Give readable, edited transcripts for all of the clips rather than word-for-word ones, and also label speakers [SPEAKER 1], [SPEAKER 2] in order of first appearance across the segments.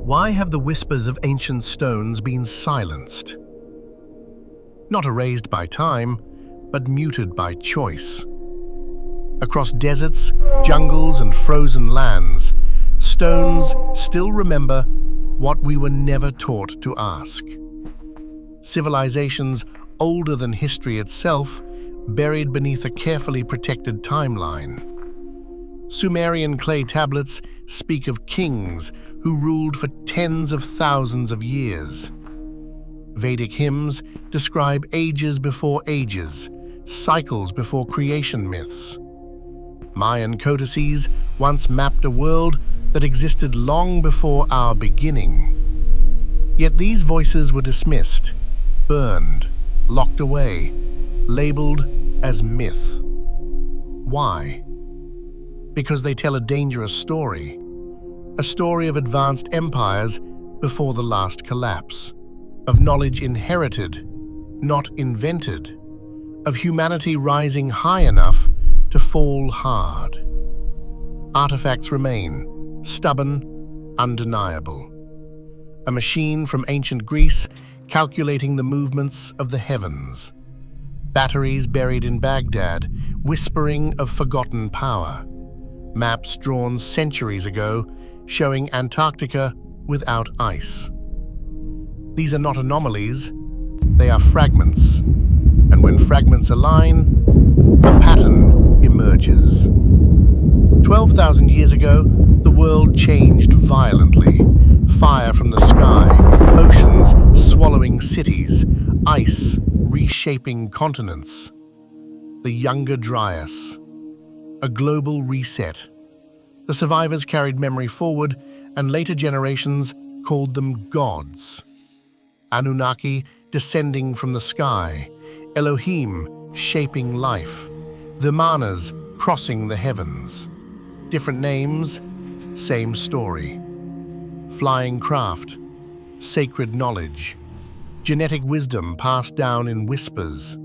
[SPEAKER 1] Why have the whispers of ancient stones been silenced? Not erased by time, but muted by choice. Across deserts, jungles, and frozen lands, stones still remember what we were never taught to ask. Civilizations older than history itself, buried beneath a carefully protected timeline. Sumerian clay tablets speak of kings who ruled for tens of thousands of years. Vedic hymns describe ages before ages, cycles before creation myths. Mayan codices once mapped a world that existed long before our beginning. Yet these voices were dismissed, burned, locked away, labeled as myth. Why? Because they tell a dangerous story. A story of advanced empires before the last collapse. Of knowledge inherited, not invented. Of humanity rising high enough to fall hard. Artifacts remain, stubborn, undeniable. A machine from ancient Greece calculating the movements of the heavens. Batteries buried in Baghdad, whispering of forgotten power. Maps drawn centuries ago, showing Antarctica without ice. These are not anomalies, they are fragments. And when fragments align, a pattern emerges. 12,000 years ago, the world changed violently. Fire from the sky, oceans swallowing cities, ice reshaping continents. The Younger Dryas. A global reset. The survivors carried memory forward, and later generations called them gods. Anunnaki descending from the sky, Elohim shaping life, the Manas crossing the heavens. Different names, same story. Flying craft, sacred knowledge, genetic wisdom passed down in whispers.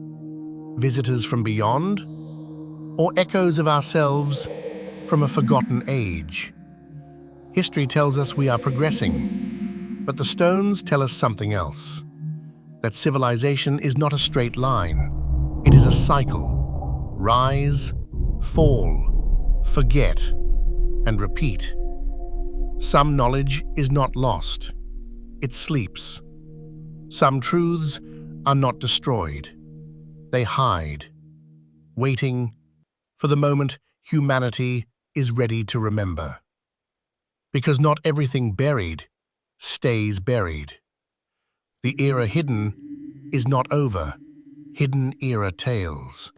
[SPEAKER 1] Visitors from beyond? Or echoes of ourselves from a forgotten age? History tells us we are progressing, but the stones tell us something else. That civilization is not a straight line. It is a cycle. Rise, fall, forget, and repeat. Some knowledge is not lost. It sleeps. Some truths are not destroyed. They hide, waiting for the moment humanity is ready to remember. Because not everything buried stays buried. The era hidden is not over. Hidden Era Tales.